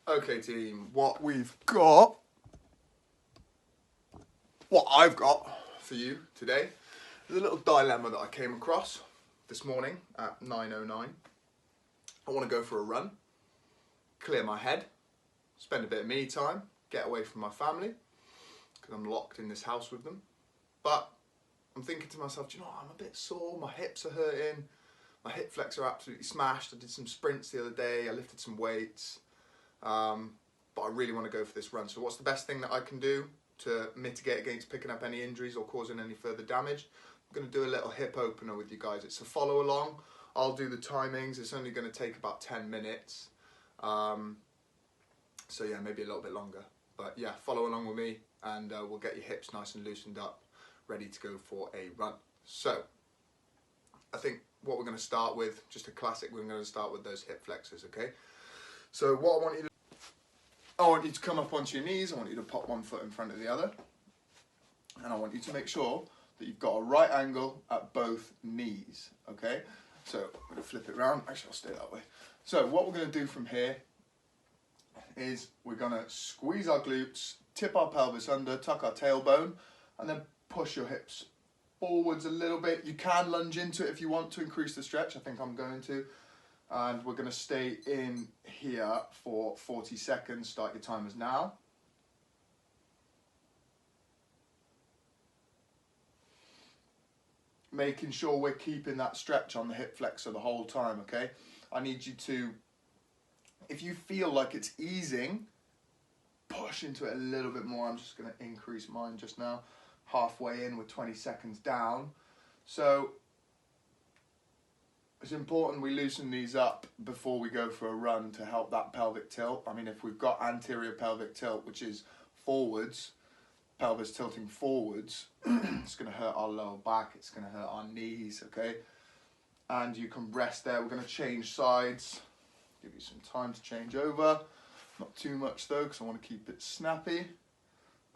Okay team, what I've got for you today is a little dilemma that I came across this morning at 9:09. I want to go for a run, clear my head, spend a bit of me time, get away from my family, because I'm locked in this house with them. But I'm thinking to myself, do you know what, I'm a bit sore, my hips are hurting, my hip flexors are absolutely smashed. I did some sprints the other day, I lifted some weights, but I really want to go for this run. So what's the best thing that I can do to mitigate against picking up any injuries or causing any further damage? I'm going to do a little hip opener with you guys. It's a follow along. I'll do the timings. It's only going to take about 10 minutes. So yeah, maybe a little bit longer. But yeah, follow along with me and we'll get your hips nice and loosened up, ready to go for a run. So I think what we're going to start with, just a classic, we're going to start with those hip flexors, okay? So what I want you to come up onto your knees. I want you to pop one foot in front of the other. And I want you to make sure that you've got a right angle at both knees, okay? So I'm going to flip it around. Actually, I'll stay that way. So what we're going to do from here is we're going to squeeze our glutes, tip our pelvis under, tuck our tailbone, and then push your hips forwards a little bit. You can lunge into it if you want to increase the stretch. I think I'm going to. And we're going to stay in here for 40 seconds. Start your timers now. Making sure we're keeping that stretch on the hip flexor the whole time, okay? I need you to, if you feel like it's easing, push into it a little bit more. I'm just going to increase mine just now. Halfway in with 20 seconds down. So it's important we loosen these up before we go for a run to help that pelvic tilt. I mean, if we've got anterior pelvic tilt, which is forwards, pelvis tilting forwards, it's going to hurt our lower back, it's going to hurt our knees, okay? And you can rest there. We're going to change sides, give you some time to change over. Not too much though, because I want to keep it snappy.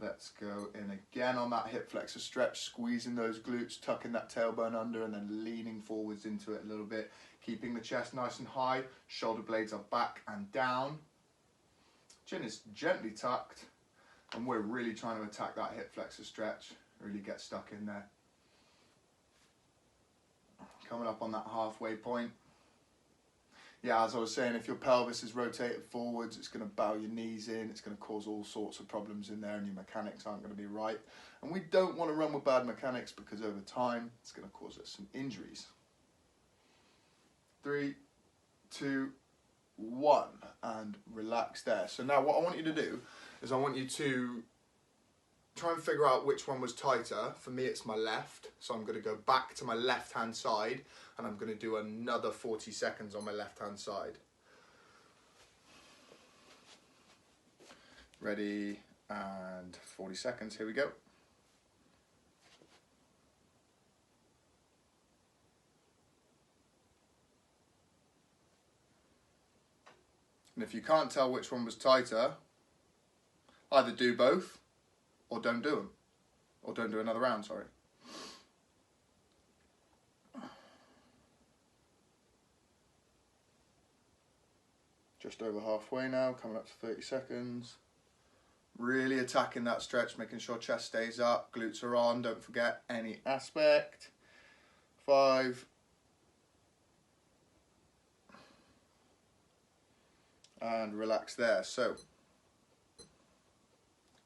Let's go in again on that hip flexor stretch, squeezing those glutes, tucking that tailbone under and then leaning forwards into it a little bit, keeping the chest nice and high, shoulder blades are back and down. Chin is gently tucked and we're really trying to attack that hip flexor stretch, really get stuck in there. Coming up on that halfway point. Yeah, as I was saying, if your pelvis is rotated forwards, it's going to bow your knees in, it's going to cause all sorts of problems in there and your mechanics aren't going to be right. And we don't want to run with bad mechanics because over time, it's going to cause us some injuries. 3, 2, 1, and relax there. So now what I want you to do is I want you to try and figure out which one was tighter. For me, it's my left. So I'm going to go back to my left-hand side and I'm going to do another 40 seconds on my left-hand side. Ready, and 40 seconds, here we go. And if you can't tell which one was tighter, either do both or don't do them. Or don't do another round, sorry. Just over halfway now, coming up to 30 seconds. Really attacking that stretch, making sure chest stays up, glutes are on, don't forget any aspect. 5. And relax there. So,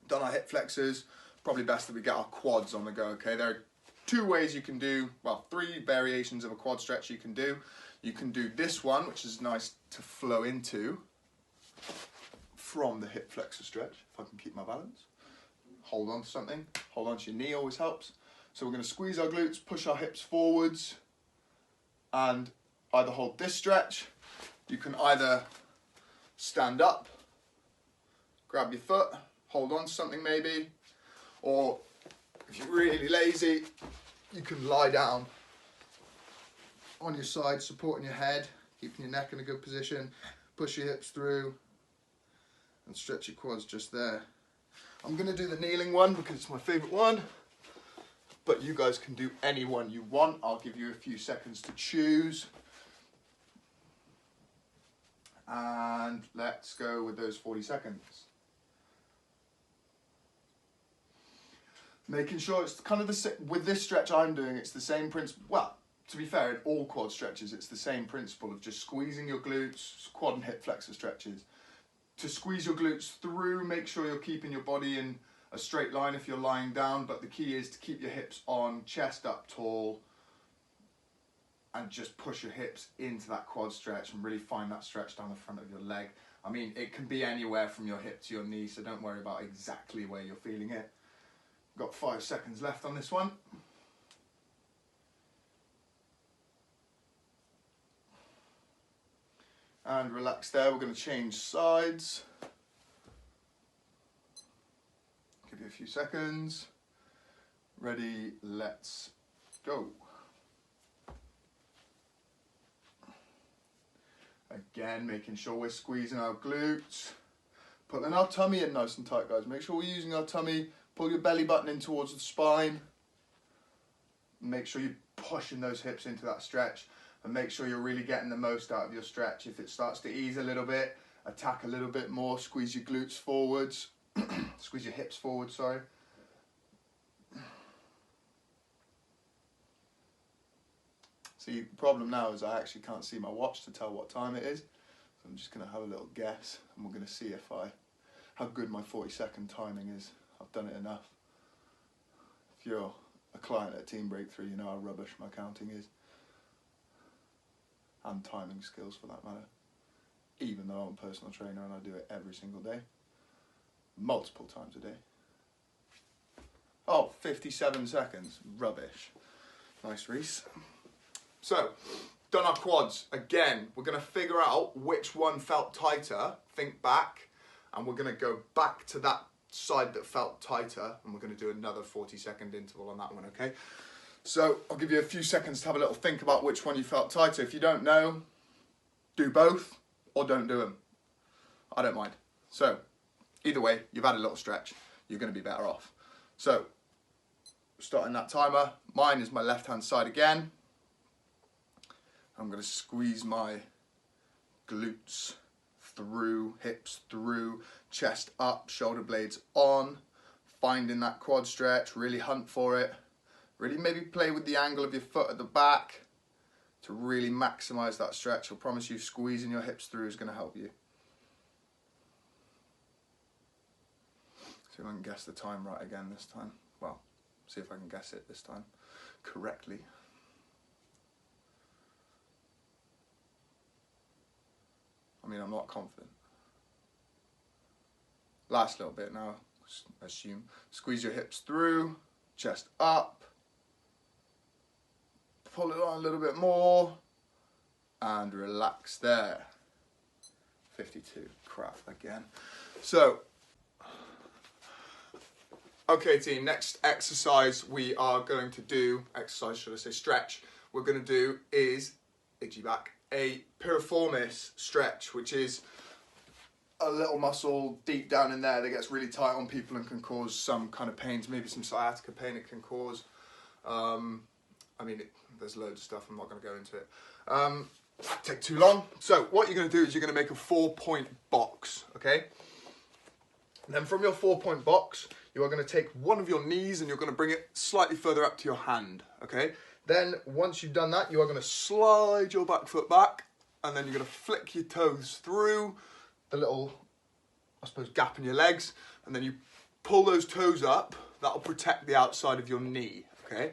done our hip flexors, probably best that we get our quads on the go, okay? There are 2 ways you can do, well, 3 variations of a quad stretch you can do. You can do this one, which is nice to flow into from the hip flexor stretch, if I can keep my balance. Hold on to something, hold on to your knee, always helps. So we're going to squeeze our glutes, push our hips forwards, and either hold this stretch, you can either stand up, grab your foot, hold on to something maybe, or if you're really lazy, you can lie down on your side, supporting your head, keeping your neck in a good position, push your hips through and stretch your quads just there. I'm going to do the kneeling one because it's my favourite one, but you guys can do any one you want. I'll give you a few seconds to choose. And let's go with those 40 seconds. Making sure it's kind of with this stretch I'm doing, it's the same principle. Well, to be fair, in all quad stretches, it's the same principle of just squeezing your glutes, quad and hip flexor stretches. To squeeze your glutes through, make sure you're keeping your body in a straight line if you're lying down, but the key is to keep your hips on, chest up tall, and just push your hips into that quad stretch and really find that stretch down the front of your leg. I mean, it can be anywhere from your hip to your knee, so don't worry about exactly where you're feeling it. Got 5 seconds left on this one. And relax there, we're going to change sides. Give you a few seconds. Ready, let's go. Again, making sure we're squeezing our glutes. Putting our tummy in nice and tight, guys. Make sure we're using our tummy. Pull your belly button in towards the spine. Make sure you're pushing those hips into that stretch. And make sure you're really getting the most out of your stretch. If it starts to ease a little bit, attack a little bit more. Squeeze your glutes forwards. Squeeze your hips forward, sorry. See, the problem now is I actually can't see my watch to tell what time it is. So I'm just going to have a little guess. And we're going to see how good my 40-second timing is. I've done it enough. If you're a client at Team Breakthrough, you know how rubbish my counting is. And timing skills for that matter. Even though I'm a personal trainer and I do it every single day. Multiple times a day. Oh, 57 seconds. Rubbish. Nice, Rhys. So, done our quads. Again, we're going to figure out which one felt tighter. Think back. And we're going to go back to that side that felt tighter, and we're going to do another 40-second interval on that one, okay? So I'll give you a few seconds to have a little think about which one you felt tighter. If you don't know, do both or don't do them. I don't mind. So either way, you've had a little stretch, you're going to be better off. So starting that timer, mine is my left hand side again. I'm going to squeeze my glutes through, hips through, chest up, shoulder blades on, finding that quad stretch, really hunt for it. Really maybe play with the angle of your foot at the back to really maximize that stretch. I promise you, squeezing your hips through is going to help you. See if I can guess the time right again this time. Well, see if I can guess it this time correctly. I mean, I'm not confident. Last little bit now, assume. Squeeze your hips through, chest up. Pull it on a little bit more. And relax there. 52, crap again. So, okay team, next exercise we are going to do, stretch, we're going to do is, itchy back, a piriformis stretch, which is a little muscle deep down in there that gets really tight on people and can cause some kind of pains, maybe some sciatica pain it can cause. I mean, there's loads of stuff, I'm not going to go into it. Take too long. So what you're going to do is you're going to make a 4-point box, okay? And then from your 4-point box, you are going to take one of your knees and you're going to bring it slightly further up to your hand, okay? Then once you've done that, you are going to slide your back foot back and then you're going to flick your toes through the little, I suppose, gap in your legs, and then you pull those toes up. That'll protect the outside of your knee, okay?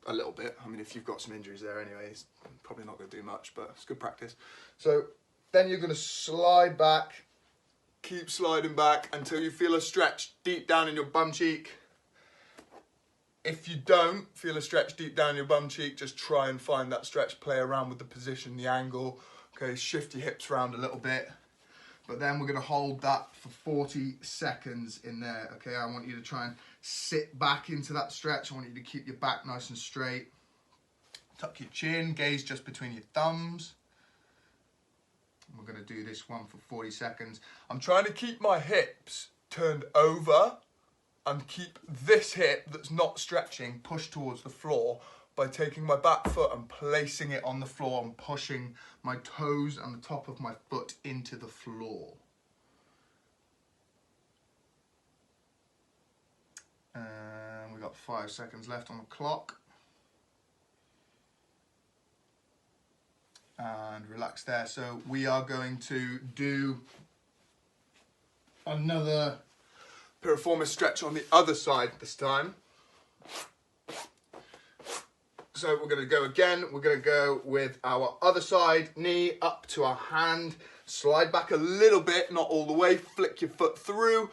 A little bit. I mean, if you've got some injuries there anyway, it's probably not going to do much, but it's good practice. So then you're going to slide back, keep sliding back until you feel a stretch deep down in your bum cheek. If you don't feel a stretch deep down your bum cheek, just try and find that stretch, play around with the position, the angle, okay? Shift your hips around a little bit. But then we're going to hold that for 40 seconds in there, okay? I want you to try and sit back into that stretch. I want you to keep your back nice and straight. Tuck your chin, gaze just between your thumbs. And we're going to do this one for 40 seconds. I'm trying to keep my hips turned over and keep this hip that's not stretching pushed towards the floor by taking my back foot and placing it on the floor and pushing my toes and the top of my foot into the floor. And we've got 5 seconds left on the clock. And relax there. So we are going to do another piriformis stretch on the other side this time. So we're going to go again. We're going to go with our other side, knee up to our hand, slide back a little bit, not all the way, flick your foot through,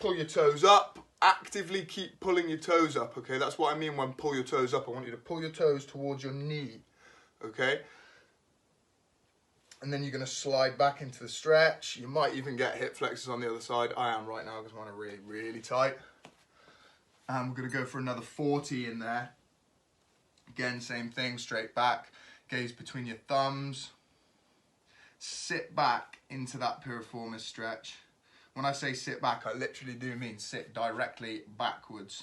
pull your toes up, actively keep pulling your toes up, okay? That's what I mean when pull your toes up. I want you to pull your toes towards your knee, okay? And then you're going to slide back into the stretch. You might even get hip flexors on the other side. I am right now because mine are really, really tight. And we're going to go for another 40 in there. Again, same thing, straight back, gaze between your thumbs. Sit back into that piriformis stretch. When I say sit back, I literally do mean sit directly backwards.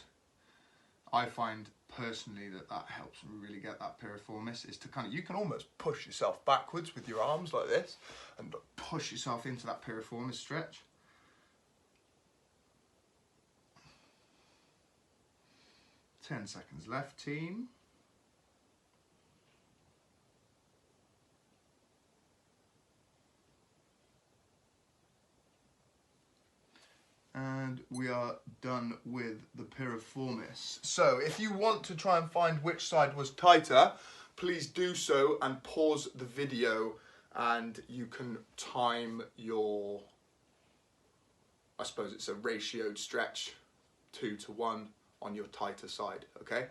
I find personally that helps really get that piriformis, is to kind of, you can almost push yourself backwards with your arms like this and push yourself into that piriformis stretch. Ten seconds left, team. And we are done with the piriformis. So if you want to try and find which side was tighter, please do so and pause the video and you can time your, I suppose it's a ratioed stretch, 2 to 1 on your tighter side, okay?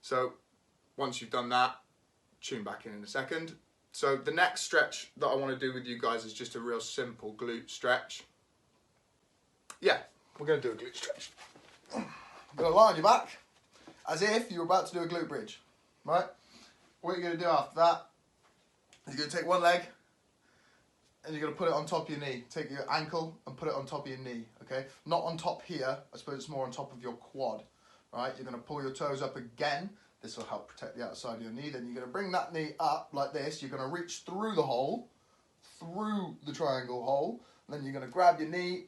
So once you've done that, tune back in a second. So the next stretch that I want to do with you guys is just a real simple glute stretch. Yeah, we're going to do a glute stretch. You're going to lie on your back as if you were about to do a glute bridge, right? What you're going to do after that is you're going to take one leg and you're going to put it on top of your knee. Take your ankle and put it on top of your knee, okay? Not on top here, I suppose it's more on top of your quad, right? You're going to pull your toes up again. This will help protect the outside of your knee. Then you're going to bring that knee up like this. You're going to reach through the hole, through the triangle hole. And then you're going to grab your knee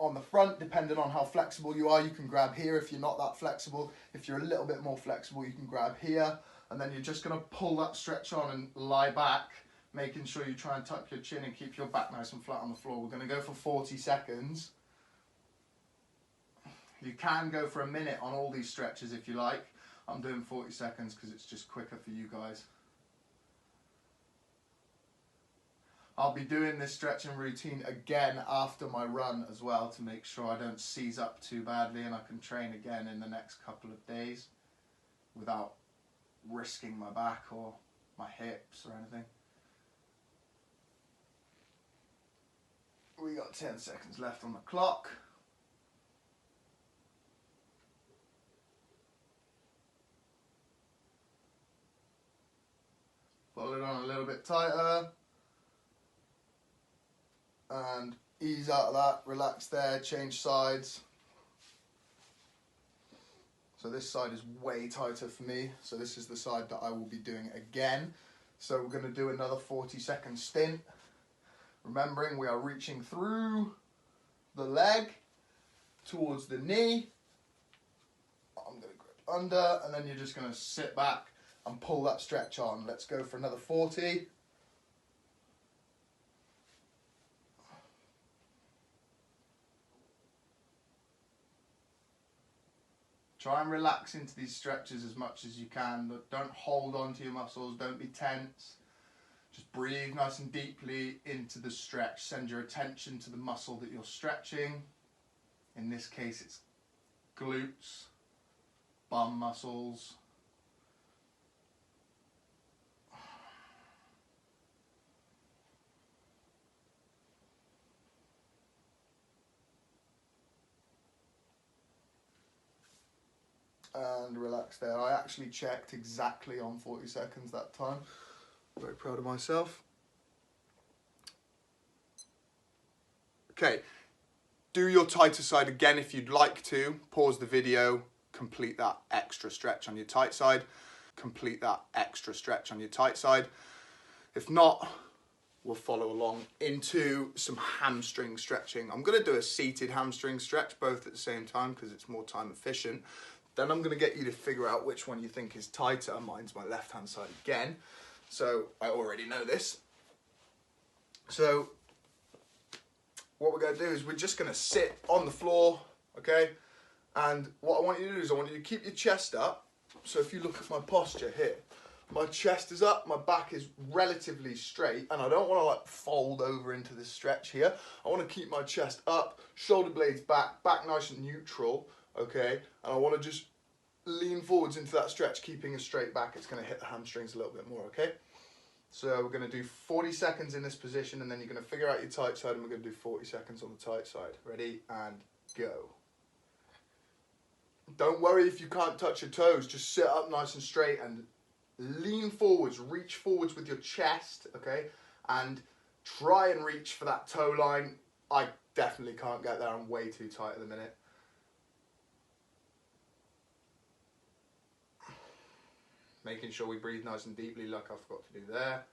on the front, depending on how flexible you are. You can grab here if you're not that flexible. If you're a little bit more flexible, you can grab here. And then you're just going to pull that stretch on and lie back, making sure you try and tuck your chin and keep your back nice and flat on the floor. We're going to go for 40 seconds. You can go for a minute on all these stretches if you like. I'm doing 40 seconds because it's just quicker for you guys. I'll be doing this stretching routine again after my run as well to make sure I don't seize up too badly and I can train again in the next couple of days without risking my back or my hips or anything. We got 10 seconds left on the clock. Pull it on a little bit tighter. And ease out of that, relax there, change sides. So this side is way tighter for me. So this is the side that I will be doing again. So we're going to do another 40-second stint. Remembering we are reaching through the leg towards the knee. I'm going to grip under and then you're just going to sit back and pull that stretch on. Let's go for another 40. Try and relax into these stretches as much as you can. Don't hold on to your muscles, don't be tense. Just breathe nice and deeply into the stretch. Send your attention to the muscle that you're stretching. In this case it's glutes, bum muscles. And relax there. I actually checked exactly on 40 seconds that time. Very proud of myself. Okay, do your tighter side again if you'd like to. Pause the video, complete that extra stretch on your tight side. complete that extra stretch on your tight side. If not, we'll follow along into some hamstring stretching. I'm going to do a seated hamstring stretch both at the same time because it's more time efficient. Then I'm going to get you to figure out which one you think is tighter. Mine's my left hand side again, so I already know this. So what we're going to do is we're just going to sit on the floor, okay? And what I want you to do is I want you to keep your chest up. So if you look at my posture here, my chest is up, my back is relatively straight, and I don't want to like fold over into this stretch here. I want to keep my chest up, shoulder blades back, back nice and neutral, okay? And I want to just lean forwards into that stretch, keeping a straight back. It's going to hit the hamstrings a little bit more, okay? So we're going to do 40 seconds in this position, and then you're going to figure out your tight side, and we're going to do 40 seconds on the tight side. Ready? And go. Don't worry if you can't touch your toes. Just sit up nice and straight and lean forwards, reach forwards with your chest, okay? And try and reach for that toe line. I definitely can't get there. I'm way too tight at the minute. Making sure we breathe nice and deeply like I forgot to do there.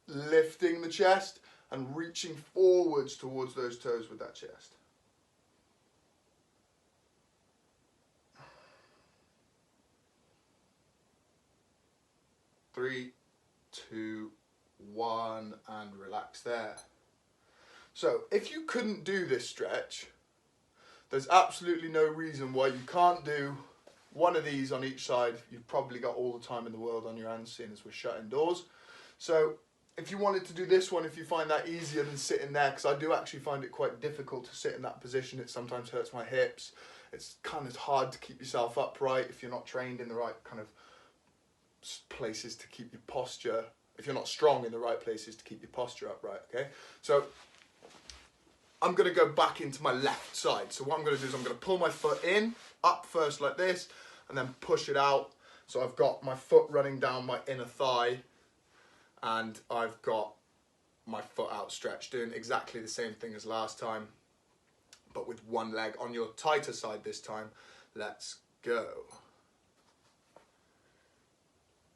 Lifting the chest and reaching forwards towards those toes with that chest. Three, two, one, and relax there. So if you couldn't do this stretch, there's absolutely no reason why you can't do one of these on each side. You've probably got all the time in the world on your hands, seeing as we're shut indoors. So if you wanted to do this one, if you find that easier than sitting there, because I do actually find it quite difficult to sit in that position. It sometimes hurts my hips. It's kind of hard to keep yourself upright if you're not trained in the right kind of places to keep your posture, if you're not strong in the right places to keep your posture upright, okay? So I'm going to go back into my left side. So what I'm going to do is I'm going to pull my foot in, up first like this, and then push it out. So I've got my foot running down my inner thigh, and I've got my foot outstretched, doing exactly the same thing as last time, but with one leg on your tighter side this time. Let's go.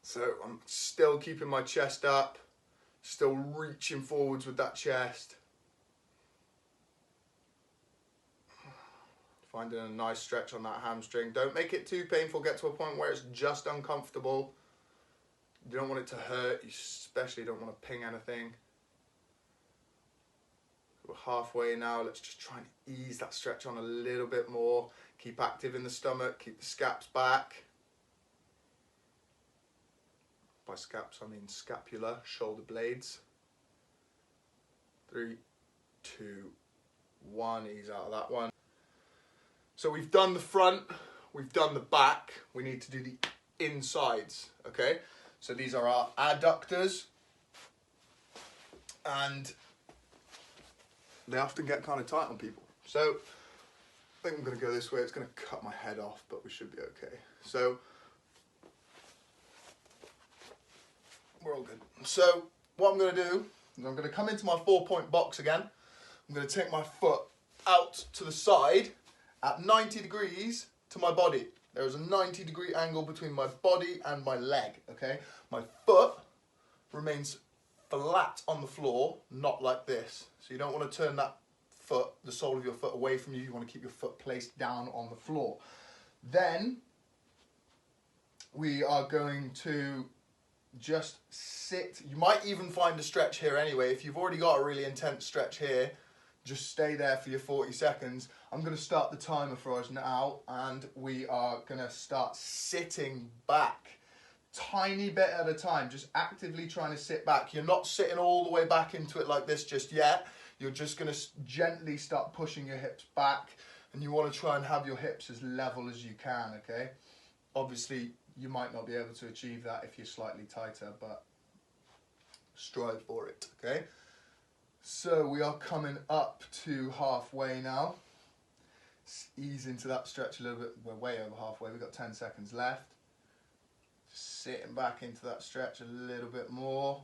So I'm still keeping my chest up, still reaching forwards with that chest. Finding a nice stretch on that hamstring. Don't make it too painful. Get to a point where it's just uncomfortable. You don't want it to hurt. You especially don't want to ping anything. We're halfway now. Let's just try and ease that stretch on a little bit more. Keep active in the stomach. Keep the scaps back. By scaps, I mean scapula, shoulder blades. 3, 2, 1. Ease out of that one. So we've done the front, we've done the back. We need to do the insides, okay? So these are our adductors, and they often get kind of tight on people. So I think I'm going to go this way. It's going to cut my head off, but we should be okay. So we're all good. So what I'm going to do is I'm going to come into my 4-point box again. I'm going to take my foot out to the side at 90 degrees to my body. There is a 90-degree angle between my body and my leg, okay? My foot remains flat on the floor, not like this. So you don't want to turn that foot, the sole of your foot, away from you. You want to keep your foot placed down on the floor. Then we are going to just sit. You might even find a stretch here anyway. If you've already got a really intense stretch here, just stay there for your 40 seconds. I'm going to start the timer for us now, and we are going to start sitting back. Tiny bit at a time, just actively trying to sit back. You're not sitting all the way back into it like this just yet. You're just going to gently start pushing your hips back, and you want to try and have your hips as level as you can, okay? Obviously, you might not be able to achieve that if you're slightly tighter, but strive for it, okay? So we are coming up to halfway now. Ease into that stretch a little bit. We're way over halfway. We've got 10 seconds left. Sitting back into that stretch a little bit more.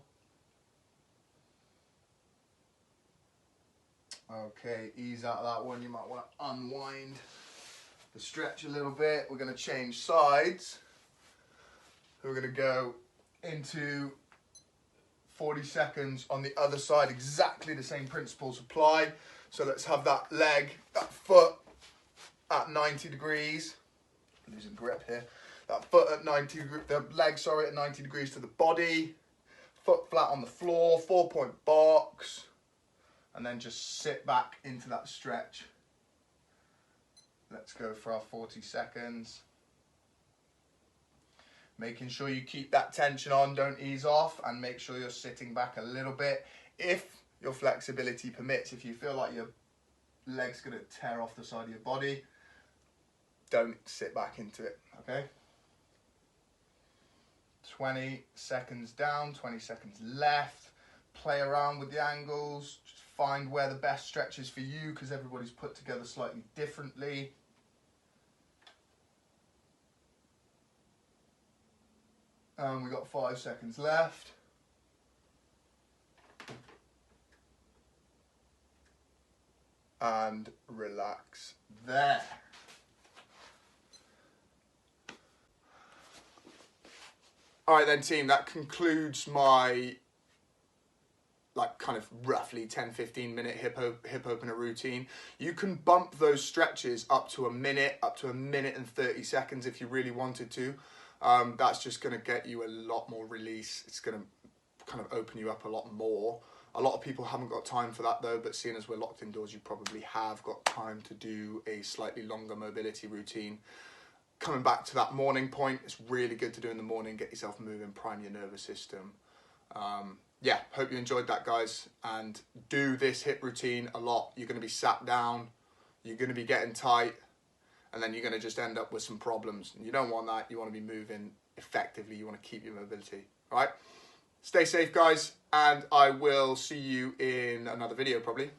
Okay, ease out of that one. You might want to unwind the stretch a little bit. We're going to change sides. We're going to go into 40 seconds on the other side. Exactly the same principles apply. So let's have that leg, that foot at 90 degrees. Losing grip here. That foot at 90, the leg, sorry, at 90 degrees to the body. Foot flat on the floor, 4-point box. And then just sit back into that stretch. Let's go for our 40 seconds. Making sure you keep that tension on, don't ease off, and make sure you're sitting back a little bit. If your flexibility permits, if you feel like your leg's gonna tear off the side of your body, don't sit back into it, okay? 20 seconds down, 20 seconds left. Play around with the angles, just find where the best stretch is for you, because everybody's put together slightly differently. And we've got 5 seconds left. And relax there. All right then, team, that concludes my kind of roughly 10-15 minute hip opener routine. You can bump those stretches up to a minute and 30 seconds if you really wanted to. That's just going to get you a lot more release. It's going to kind of open you up a lot more. A lot of people haven't got time for that though, but seeing as we're locked indoors, you probably have got time to do a slightly longer mobility routine. Coming back to that morning point, it's really good to do in the morning, get yourself moving, prime your nervous system. Yeah, hope you enjoyed that, guys, and do this hip routine a lot. You're going to be sat down, you're going to be getting tight, and then you're going to just end up with some problems. You don't want that. You want to be moving effectively. You want to keep your mobility. All right? Stay safe, guys, and I will see you in another video probably.